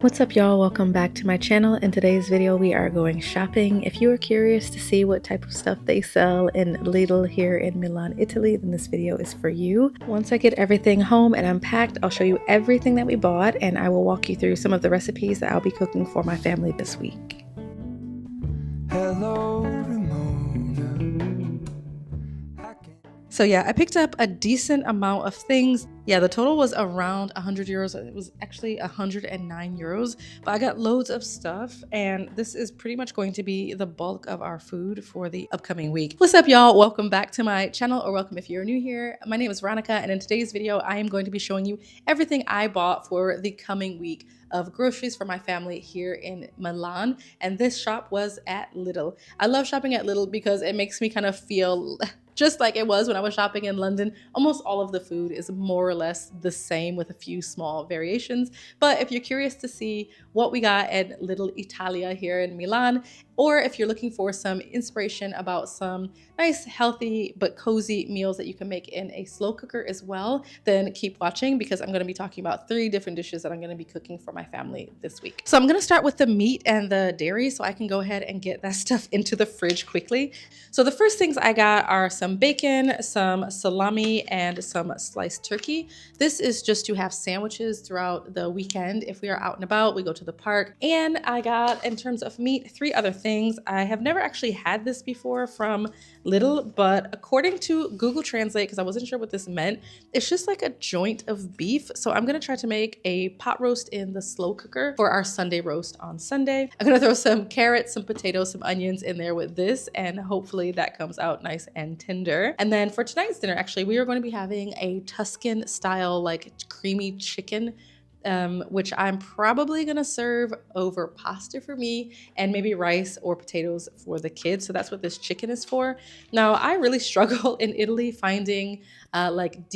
What's up, y'all? Welcome back to my channel. In today's video we are going shopping. If you are curious to see what type of stuff they sell in Lidl here in Milan, Italy, then this video is for you. Once I get everything home and unpacked, I'll show you everything that we bought, and I will walk you through some of the recipes that I'll be cooking for my family this week. Hello, So yeah, I picked up a decent amount of things. Yeah, the total was around 100 euros. It was actually 109 euros, but I got loads of stuff, and this is pretty much going to be the bulk of our food for the upcoming week. What's up, y'all? Welcome back to my channel, or welcome if you're new here. My name is Veronica, and in today's video, I am going to be showing you everything I bought for the coming week of groceries for my family here in Milan, and this shop was at Lidl. I love shopping at Lidl because it makes me kind of feel just like it was when I was shopping in London. Almost all of the food is more or less the same with a few small variations. But if you're curious to see what we got at Lidl Italia here in Milan, or if you're looking for some inspiration about some nice, healthy, but cozy meals that you can make in a slow cooker as well, then keep watching because I'm going to be talking about 3 different dishes that I'm going to be cooking for my family this week. So I'm going to start with the meat and the dairy so I can go ahead and get that stuff into the fridge quickly. So the first things I got are some bacon, some salami, and some sliced turkey. This is just to have sandwiches throughout the weekend. If we are out and about, we go to the park. And I got, in terms of meat, 3 other things. I have never actually had this before from Lidl, but according to Google Translate, because I wasn't sure what this meant, it's just like a joint of beef. So I'm gonna try to make a pot roast in the slow cooker for our Sunday roast on Sunday. I'm gonna throw some carrots, some potatoes, some onions in there with this, and hopefully that comes out nice and tender. And then for tonight's dinner, actually, we are going to be having a Tuscan style, like creamy chicken, which I'm probably gonna serve over pasta for me and maybe rice or potatoes for the kids. So that's what this chicken is for. Now, I really struggle in Italy finding like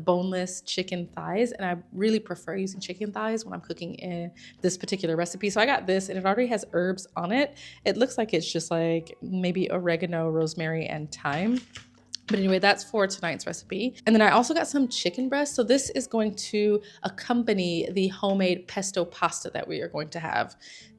boneless chicken thighs, and I really prefer using chicken thighs when I'm cooking in this particular recipe. So I got this, and it already has herbs on it. It looks like it's just like maybe oregano, rosemary, and thyme. But anyway, that's for tonight's recipe. And then I also got some chicken breast. So this is going to accompany the homemade pesto pasta that we are going to have.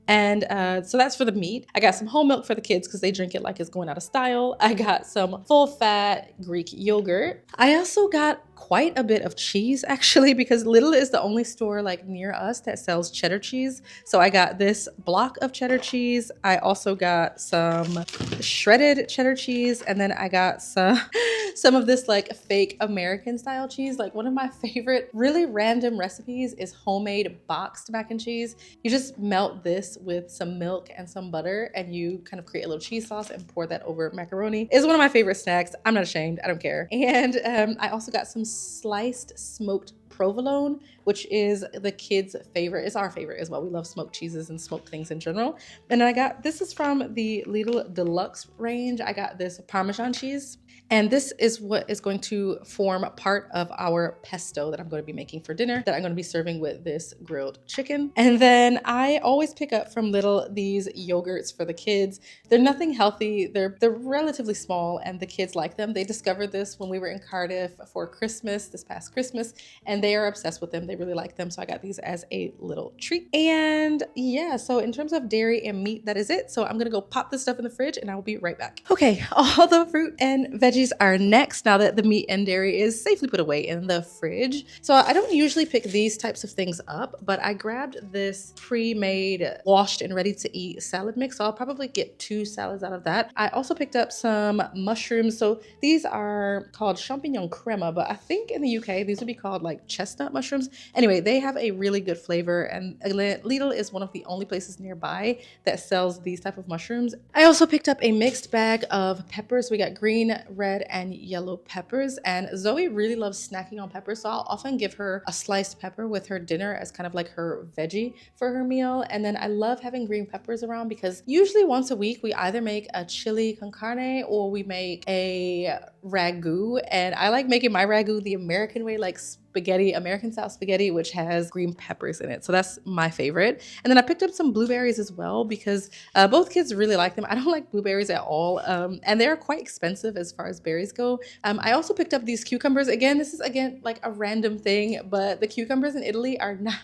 And so that's for the meat. I got some whole milk for the kids because they drink it like it's going out of style. I got some full fat Greek yogurt. I also got quite a bit of cheese actually, because Lidl is the only store like near us that sells cheddar cheese. So I got this block of cheddar cheese. I also got some shredded cheddar cheese, and then I got some of this like fake American style cheese. Like one of my favorite really random recipes is homemade boxed mac and cheese. You just melt this with some milk and some butter, and you kind of create a little cheese sauce and pour that over macaroni. It's one of my favorite snacks. I'm not ashamed. I don't care. And I also got some sliced smoked provolone, which is the kids' favorite. It's our favorite as well. We love smoked cheeses and smoked things in general. And I got, this is from the Lidl Deluxe range. I got this Parmesan cheese. And this is what is going to form part of our pesto that I'm going to be making for dinner, that I'm going to be serving with this grilled chicken. And then I always pick up from Lidl these yogurts for the kids. They're nothing healthy. They're relatively small, and the kids like them. They discovered this when we were in Cardiff for Christmas, this past Christmas, and they are obsessed with them. They really like them. So I got these as a little treat. And yeah, so in terms of dairy and meat, that is it. So I'm going to go pop this stuff in the fridge, and I will be right back. Okay, all the fruit and veggies are next now that the meat and dairy is safely put away in the fridge. So I don't usually pick these types of things up, but I grabbed this pre-made, washed and ready to eat salad mix. So I'll probably get 2 salads out of that. I also picked up some mushrooms. So these are called champignon crema, but I think in the UK, these would be called like chestnut mushrooms. Anyway, they have a really good flavor, and Lidl is one of the only places nearby that sells these type of mushrooms. I also picked up a mixed bag of peppers. We got green, red, and yellow peppers, and Zoe really loves snacking on peppers, so I'll often give her a sliced pepper with her dinner as kind of like her veggie for her meal. And then I love having green peppers around because usually once a week we either make a chili con carne or we make a ragu, and I like making my ragu the American way, like spaghetti, American style spaghetti, which has green peppers in it. So that's my favorite. And then I picked up some blueberries as well because both kids really like them. I don't like blueberries at all. And they're quite expensive as far as berries go. I also picked up these cucumbers. Again, this is like a random thing, but the cucumbers in Italy are not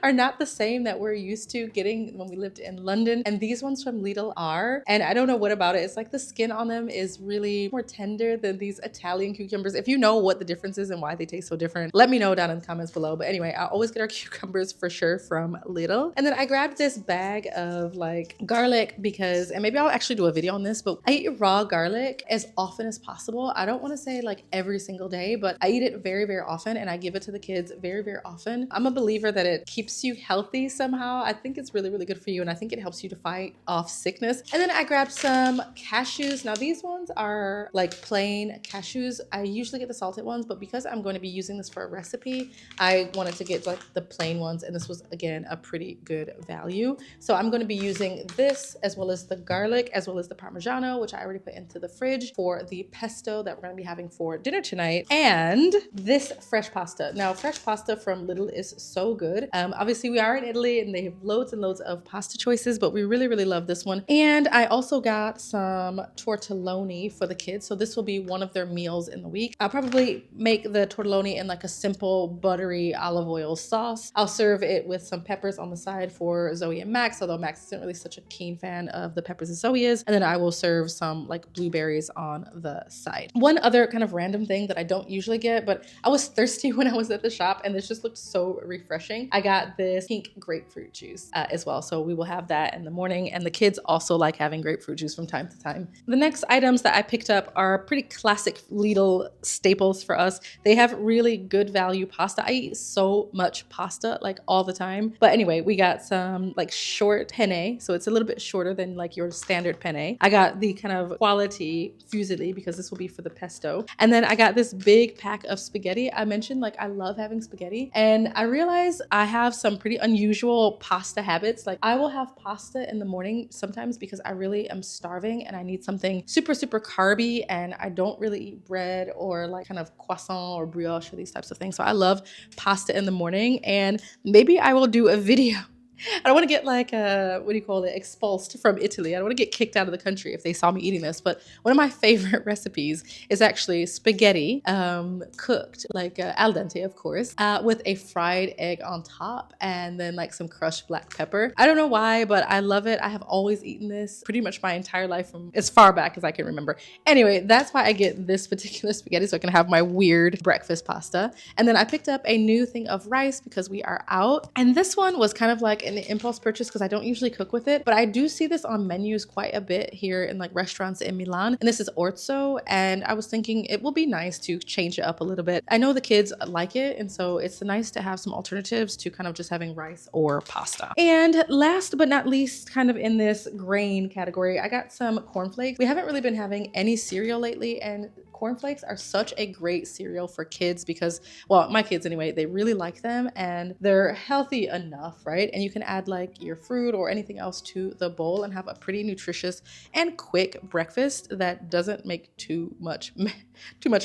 are not the same that we're used to getting when we lived in London. And these ones from Lidl are. And I don't know what about it. It's like the skin on them is really more tender than these Italian cucumbers. If you know what the difference is and why they taste so different, let me know down in the comments below. But anyway, I always get our cucumbers for sure from Lidl. And then I grabbed this bag of like garlic because, and maybe I'll actually do a video on this, but I eat raw garlic as often as possible. I don't want to say like every single day, but I eat it very, very often and I give it to the kids very, very often. I'm a believer that it keeps you healthy somehow. I think it's really, really good for you. And I think it helps you to fight off sickness. And then I grabbed some cashews. Now these ones are like plain cashews. I usually get the salted ones, but because I'm going to be using this for a recipe, I wanted to get like the plain ones. And this was again, a pretty good value. So I'm going to be using this as well as the garlic, as well as the Parmigiano, which I already put into the fridge for the pesto that we're going to be having for dinner tonight. And this fresh pasta. Now fresh pasta from Lidl is so good. Obviously we are in Italy and they have loads and loads of pasta choices, but we really, really love this one. And I also got some tortelloni for the kids. So this will be one of their meals in the week. I'll probably make the tortelloni in like a simple buttery olive oil sauce. I'll serve it with some peppers on the side for Zoe and Max, although Max isn't really such a keen fan of the peppers as Zoe is. And then I will serve some like blueberries on the side. One other kind of random thing that I don't usually get, but I was thirsty when I was at the shop and this just looked so refreshing. I got this pink grapefruit juice as well. So we will have that in the morning, and the kids also like having grapefruit juice from time to time. The next items that I picked up are pretty classic Lidl staples for us. They have really good value pasta. I eat so much pasta like all the time. But anyway, we got some like short penne. So it's a little bit shorter than like your standard penne. I got the kind of quality fusilli because this will be for the pesto. And then I got this big pack of spaghetti. I mentioned like I love having spaghetti, and I realized I have some pretty unusual pasta habits. Like I will have pasta in the morning sometimes because I really am starving and I need something super, super carby, and I don't really eat bread or like kind of croissant or brioche or these types of things. So I love pasta in the morning, and maybe I will do a video. I don't want to get like what do you call it, expulsed from Italy. I don't want to get kicked out of the country if they saw me eating this, but one of my favorite recipes is actually spaghetti cooked like al dente, of course, with a fried egg on top and then like some crushed black pepper. I don't know why, but I love it. I have always eaten this pretty much my entire life from as far back as I can remember. Anyway, that's why I get this particular spaghetti, so I can have my weird breakfast pasta. And then I picked up a new thing of rice because we are out, and this one was kind of like an impulse purchase because I don't usually cook with it, but I do see this on menus quite a bit here in like restaurants in Milan. And this is orzo, and I was thinking it will be nice to change it up a little bit. I know the kids like it, and so it's nice to have some alternatives to kind of just having rice or pasta. And last but not least, kind of in this grain category, I got some cornflakes. We haven't really been having any cereal lately, and cornflakes are such a great cereal for kids because, well, my kids anyway, they really like them and they're healthy enough, right? And you can add like your fruit or anything else to the bowl and have a pretty nutritious and quick breakfast that doesn't make too much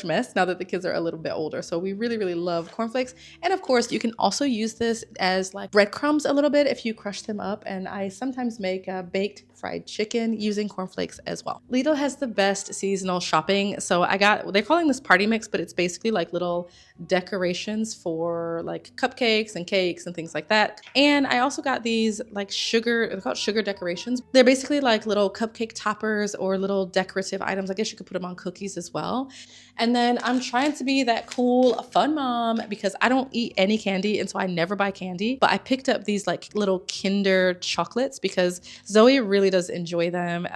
mess now that the kids are a little bit older. So we really, really love cornflakes. And of course, you can also use this as like breadcrumbs a little bit if you crush them up. And I sometimes make a baked fried chicken using cornflakes as well. Lidl has the best seasonal shopping. So they're calling this party mix, but it's basically like little decorations for like cupcakes and cakes and things like that. And I also got these like they're called sugar decorations. They're basically like little cupcake toppers or little decorative items. I guess you could put them on cookies as well. And then I'm trying to be that cool, fun mom because I don't eat any candy, and so I never buy candy. But I picked up these like little Kinder chocolates because Zoe really does enjoy them.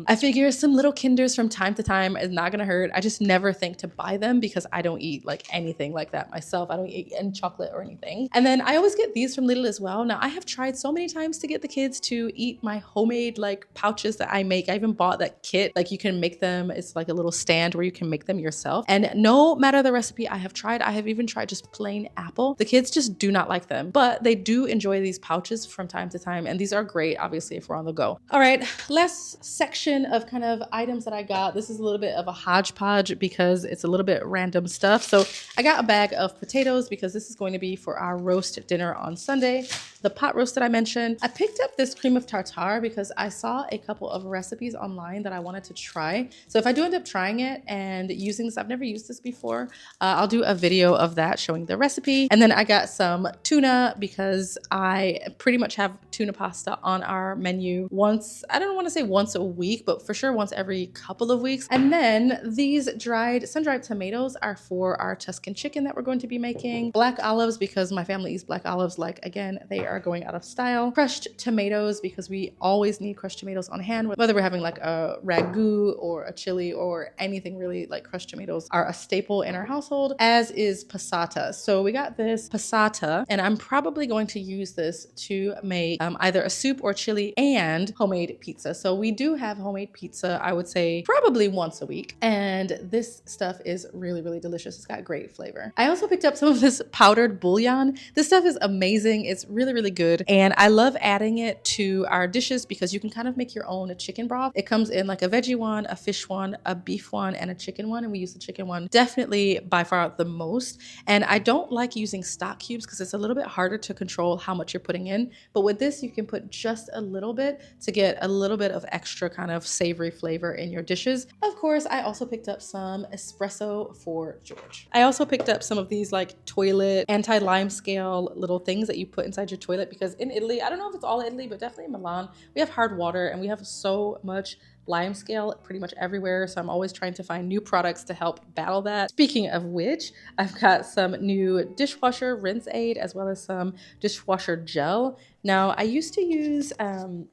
I figure some little Kinders from time to time is not gonna hurt. I just never think to buy them because I don't eat like anything like that myself. I don't eat any chocolate or anything. And then I always get these from Lidl as well. Now I have tried so many times to get the kids to eat my homemade like pouches that I make. I even bought that kit. Like you can make them. It's like a little stand where you can make them yourself. And no matter the recipe I have even tried just plain apple. The kids just do not like them, but they do enjoy these pouches from time to time. And these are great, obviously, if we're on the go. All right. right, last section of kind of items that I got. This is a little bit of a hodgepodge because it's a little bit random stuff. So I got a bag of potatoes because this is going to be for our roast dinner on Sunday. The pot roast that I mentioned. I picked up this cream of tartare because I saw a couple of recipes online that I wanted to try. So if I do end up trying it and using this, I've never used this before, I'll do a video of that showing the recipe. And then I got some tuna because I pretty much have tuna pasta on our menu once, I don't want to say once a week, but for sure once every couple of weeks. And then these sun-dried tomatoes are for our Tuscan chicken that we're going to be making. Black olives because my family eats black olives, like again, they are going out of style. Crushed tomatoes because we always need crushed tomatoes on hand, whether we're having like a ragu or a chili or anything really, like crushed tomatoes are a staple in our household, as is passata. So we got this passata and I'm probably going to use this to make either a soup or chili and homemade pizza. So we do have homemade pizza, I would say probably once a week. And this stuff is really, really delicious. It's got great flavor. I also picked up some of this powdered bouillon. This stuff is amazing. It's really, really good. And I love adding it to our dishes because you can kind of make your own chicken broth. It comes in like a veggie one, a fish one, a beef one, and a chicken one. And we use the chicken one definitely by far the most. And I don't like using stock cubes because it's a little bit harder to control how much you're putting in. But with this, you can put just a little bit to get a little bit of extra kind of savory flavor in your dishes. Of course, I also picked up some espresso for George. I also picked up some of these like toilet anti-lime scale little things that you put inside your toilet because in Italy, I don't know if it's all Italy, but definitely in Milan, we have hard water and we have so much lime scale pretty much everywhere. So I'm always trying to find new products to help battle that. Speaking of which, I've got some new dishwasher rinse aid as well as some dishwasher gel. Now I used to use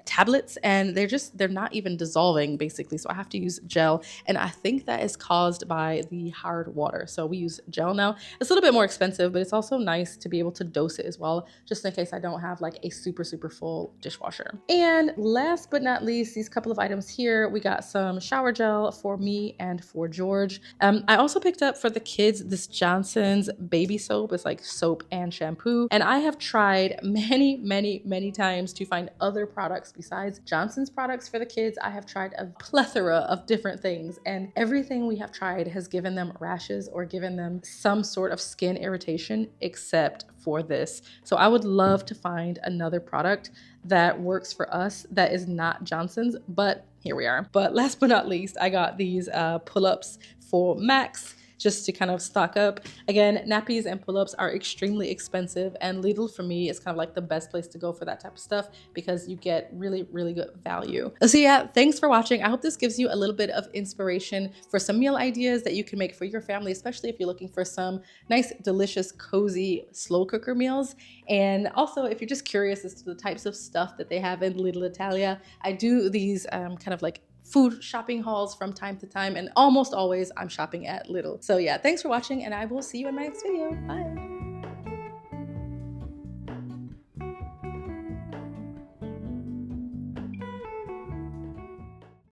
tablets and they're not even dissolving basically. So I have to use gel. And I think that is caused by the hard water. So we use gel now. It's a little bit more expensive, but it's also nice to be able to dose it as well, just in case I don't have like a super, super full dishwasher. And last but not least, these couple of items here, we got some shower gel for me and for George. I also picked up for the kids this Johnson's baby soap. It's like soap and shampoo. And I have tried many times to find other products besides Johnson's products for the kids. I have tried a plethora of different things and everything we have tried has given them rashes or given them some sort of skin irritation except for this. So I would love to find another product that works for us that is not Johnson's, but here we are. But last but not least, I got these pull-ups for Max just to kind of stock up. Again, nappies and pull-ups are extremely expensive and Lidl for me is kind of like the best place to go for that type of stuff because you get really, really good value. So yeah, thanks for watching. I hope this gives you a little bit of inspiration for some meal ideas that you can make for your family, especially if you're looking for some nice, delicious, cozy, slow cooker meals. And also, if you're just curious as to the types of stuff that they have in Lidl Italia, I do these kind of like food shopping hauls from time to time, and almost always I'm shopping at Lidl. So yeah, thanks for watching and I will see you in my next video. Bye.